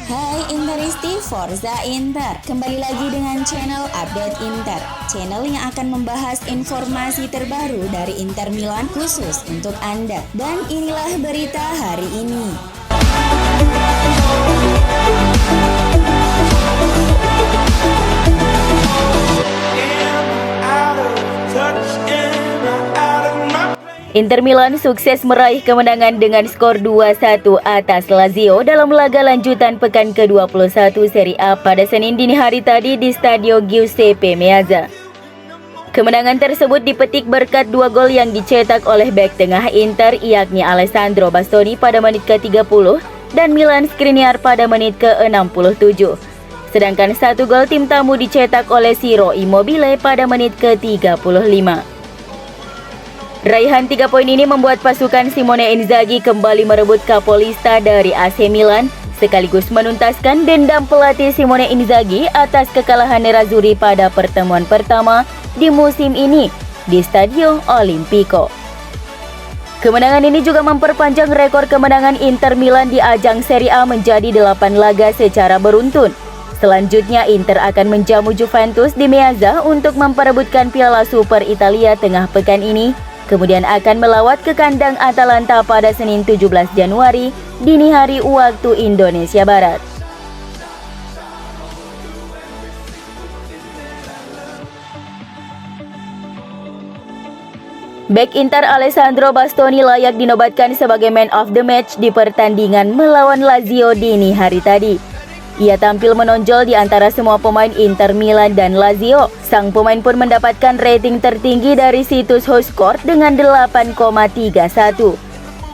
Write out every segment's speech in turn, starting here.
Hai Interisti, Forza Inter. Kembali lagi dengan channel Update Inter, channel yang akan membahas informasi terbaru dari Inter Milan khusus untuk Anda. Dan inilah berita hari ini. Inter Milan sukses meraih kemenangan dengan skor 2-1 atas Lazio dalam laga lanjutan pekan ke-21 Serie A pada Senin dini hari tadi di Stadio Giuseppe Meazza. Kemenangan tersebut dipetik berkat dua gol yang dicetak oleh bek tengah Inter, yakni Alessandro Bastoni pada menit ke-30 dan Milan Skriniar pada menit ke-67. Sedangkan satu gol tim tamu dicetak oleh Ciro Immobile pada menit ke-35. Raihan 3 poin ini membuat pasukan Simone Inzaghi kembali merebut Capolista dari AC Milan, sekaligus menuntaskan dendam pelatih Simone Inzaghi atas kekalahan Nerazzurri pada pertemuan pertama di musim ini di Stadio Olimpico. Kemenangan ini juga memperpanjang rekor kemenangan Inter Milan di ajang Serie A menjadi 8 laga secara beruntun. Selanjutnya Inter akan menjamu Juventus di Meazza untuk memperebutkan Piala Super Italia tengah pekan ini. Kemudian akan melawat ke kandang Atalanta pada Senin 17 Januari dini hari waktu Indonesia Barat. Bek Inter Alessandro Bastoni layak dinobatkan sebagai man of the match di pertandingan melawan Lazio dini hari tadi. Ia tampil menonjol di antara semua pemain Inter Milan dan Lazio. Sang pemain pun mendapatkan rating tertinggi dari situs HoScore dengan 8,31.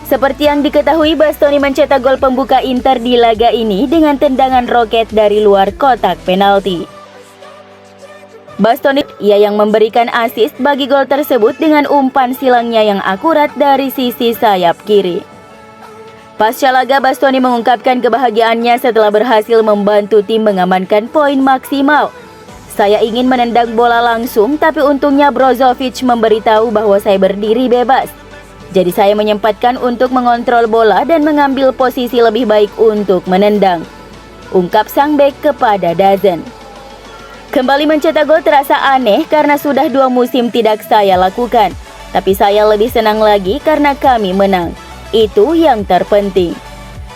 Seperti yang diketahui, Bastoni mencetak gol pembuka Inter di laga ini dengan tendangan roket dari luar kotak penalti. Bastoni, ia yang memberikan assist bagi gol tersebut dengan umpan silangnya yang akurat dari sisi sayap kiri. Pasca laga, Bastoni mengungkapkan kebahagiaannya setelah berhasil membantu tim mengamankan poin maksimal. Saya ingin menendang bola langsung, tapi untungnya Brozovic memberitahu bahwa saya berdiri bebas. Jadi saya menyempatkan untuk mengontrol bola dan mengambil posisi lebih baik untuk menendang, ungkap sang bek kepada DAZN. Kembali mencetak gol terasa aneh karena sudah 2 musim tidak saya lakukan. Tapi saya lebih senang lagi karena kami menang. Itu yang terpenting.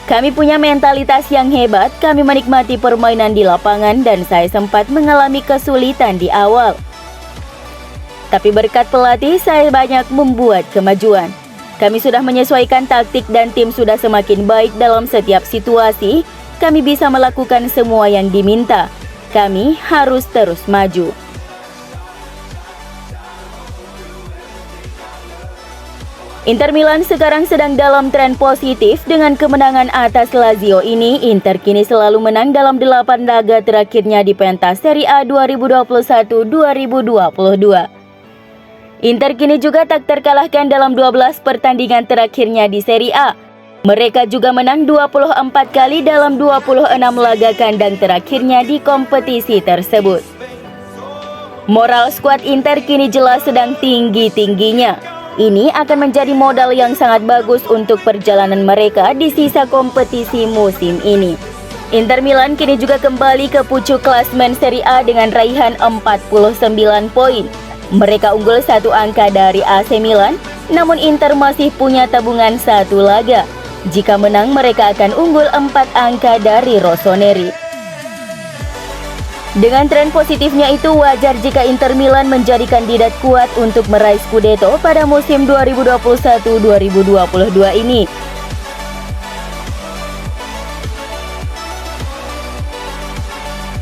Kami punya mentalitas yang hebat, kami menikmati permainan di lapangan dan saya sempat mengalami kesulitan di awal. Tapi berkat pelatih, saya banyak membuat kemajuan. Kami sudah menyesuaikan taktik dan tim sudah semakin baik dalam setiap situasi. Kami bisa melakukan semua yang diminta. Kami harus terus maju. Inter Milan sekarang sedang dalam tren positif dengan kemenangan atas Lazio ini. Inter kini selalu menang dalam 8 laga terakhirnya di pentas Serie A 2021-2022. Inter kini juga tak terkalahkan dalam 12 pertandingan terakhirnya di Serie A. Mereka juga menang 24 kali dalam 26 laga kandang terakhirnya di kompetisi tersebut. Moral skuad Inter kini jelas sedang tinggi-tingginya. Ini akan menjadi modal yang sangat bagus untuk perjalanan mereka di sisa kompetisi musim ini. Inter Milan kini juga kembali ke pucuk klasmen Serie A dengan raihan 49 poin. Mereka unggul 1 angka dari AC Milan, namun Inter masih punya tabungan 1 laga. Jika menang, mereka akan unggul 4 angka dari Rossoneri. Dengan tren positifnya itu, wajar jika Inter Milan menjadi kandidat kuat untuk meraih Scudetto pada musim 2021-2022 ini.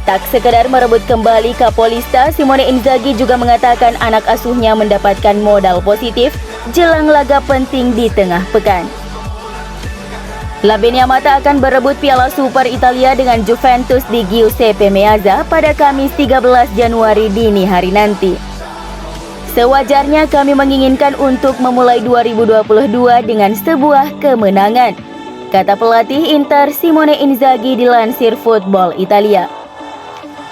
Tak sekedar merebut kembali Capolista, Simone Inzaghi juga mengatakan anak asuhnya mendapatkan modal positif jelang laga penting di tengah pekan. La Beniamata akan berebut Piala Super Italia dengan Juventus di Giuseppe Meazza pada Kamis 13 Januari dini hari nanti. Sewajarnya kami menginginkan untuk memulai 2022 dengan sebuah kemenangan, kata pelatih Inter Simone Inzaghi dilansir Football Italia.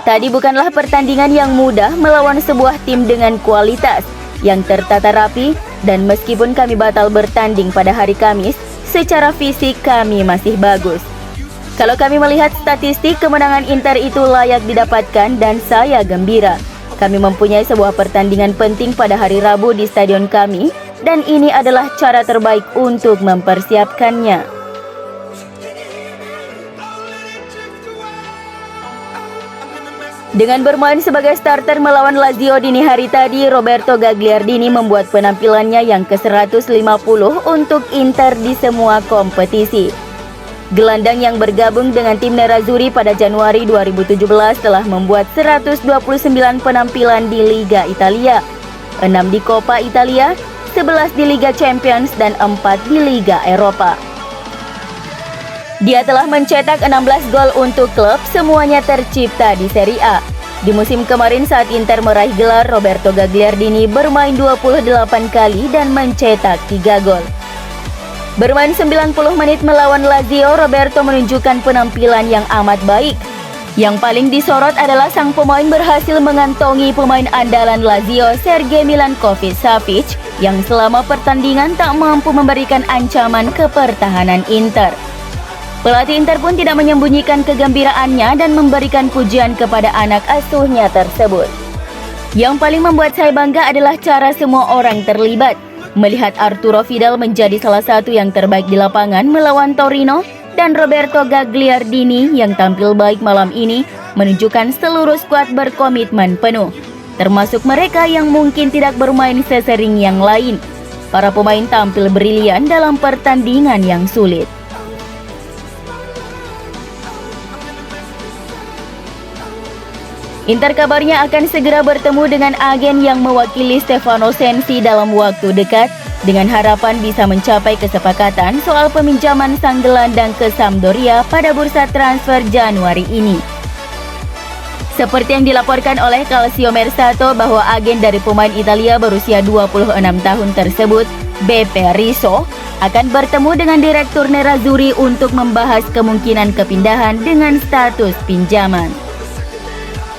Tadi bukanlah pertandingan yang mudah melawan sebuah tim dengan kualitas yang tertata rapi, dan meskipun kami batal bertanding pada hari Kamis, secara fisik kami masih bagus. Kalau kami melihat statistik, kemenangan Inter itu layak didapatkan dan saya gembira. Kami mempunyai sebuah pertandingan penting pada hari Rabu di stadion kami dan ini adalah cara terbaik untuk mempersiapkannya. Dengan bermain sebagai starter melawan Lazio dini hari tadi, Roberto Gagliardini membuat penampilannya yang ke-150 untuk Inter di semua kompetisi. Gelandang yang bergabung dengan tim Nerazzurri pada Januari 2017 telah membuat 129 penampilan di Liga Italia, 6 di Coppa Italia, 11 di Liga Champions, dan 4 di Liga Eropa. Dia telah mencetak 16 gol untuk klub, semuanya tercipta di Serie A. Di musim kemarin saat Inter meraih gelar, Roberto Gagliardini bermain 28 kali dan mencetak 3 gol. Bermain 90 menit melawan Lazio, Roberto menunjukkan penampilan yang amat baik. Yang paling disorot adalah sang pemain berhasil mengantongi pemain andalan Lazio, Sergej Milinkovic-Savic, yang selama pertandingan tak mampu memberikan ancaman ke pertahanan Inter. Pelatih Inter pun tidak menyembunyikan kegembiraannya dan memberikan pujian kepada anak asuhnya tersebut. Yang paling membuat saya bangga adalah cara semua orang terlibat. Melihat Arturo Vidal menjadi salah satu yang terbaik di lapangan melawan Torino dan Roberto Gagliardini yang tampil baik malam ini menunjukkan seluruh skuad berkomitmen penuh, termasuk mereka yang mungkin tidak bermain sesering yang lain. Para pemain tampil brilian dalam pertandingan yang sulit. Inter kabarnya akan segera bertemu dengan agen yang mewakili Stefano Sensi dalam waktu dekat dengan harapan bisa mencapai kesepakatan soal peminjaman sang gelandang ke Sampdoria pada bursa transfer Januari ini. Seperti yang dilaporkan oleh Calcio Mercato bahwa agen dari pemain Italia berusia 26 tahun tersebut, Beppe Rizzo, akan bertemu dengan direktur Nerazzurri untuk membahas kemungkinan kepindahan dengan status pinjaman.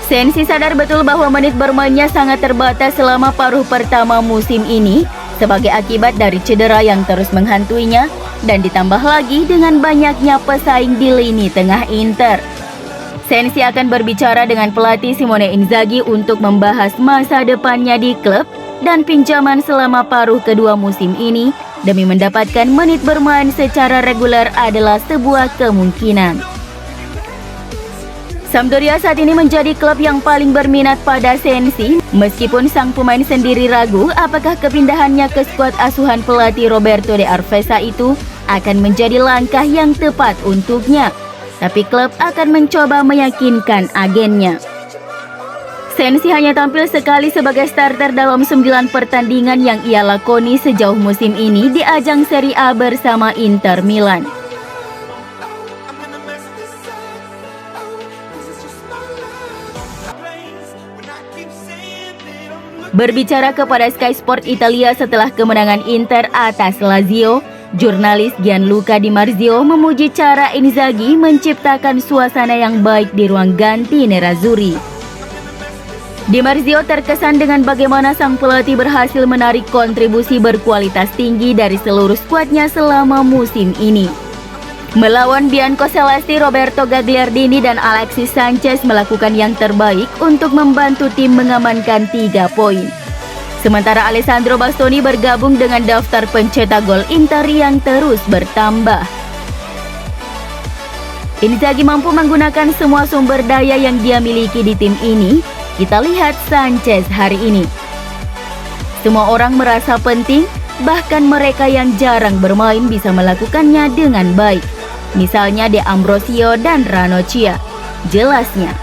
Sensi sadar betul bahwa menit bermainnya sangat terbatas selama paruh pertama musim ini sebagai akibat dari cedera yang terus menghantuinya dan ditambah lagi dengan banyaknya pesaing di lini tengah Inter. Sensi akan berbicara dengan pelatih Simone Inzaghi untuk membahas masa depannya di klub dan pinjaman selama paruh kedua musim ini demi mendapatkan menit bermain secara reguler adalah sebuah kemungkinan. Sampdoria saat ini menjadi klub yang paling berminat pada Sensi, meskipun sang pemain sendiri ragu apakah kepindahannya ke skuad asuhan pelatih Roberto De Arvesa itu akan menjadi langkah yang tepat untuknya. Tapi klub akan mencoba meyakinkan agennya. Sensi hanya tampil sekali sebagai starter dalam 9 pertandingan yang ia lakoni sejauh musim ini di ajang Serie A bersama Inter Milan. Berbicara kepada Sky Sport Italia setelah kemenangan Inter atas Lazio, jurnalis Gianluca Di Marzio memuji cara Inzaghi menciptakan suasana yang baik di ruang ganti Nerazzurri. Di Marzio terkesan dengan bagaimana sang pelatih berhasil menarik kontribusi berkualitas tinggi dari seluruh skuadnya selama musim ini. Melawan Biancocelesti, Roberto Gagliardini dan Alexis Sanchez melakukan yang terbaik untuk membantu tim mengamankan 3 poin. Sementara Alessandro Bastoni bergabung dengan daftar pencetak gol Inter yang terus bertambah. Inzaghi mampu menggunakan semua sumber daya yang dia miliki di tim ini. Kita lihat Sanchez hari ini. Semua orang merasa penting, bahkan mereka yang jarang bermain bisa melakukannya dengan baik. Misalnya De Ambrosio dan Ranocchia. Jelasnya,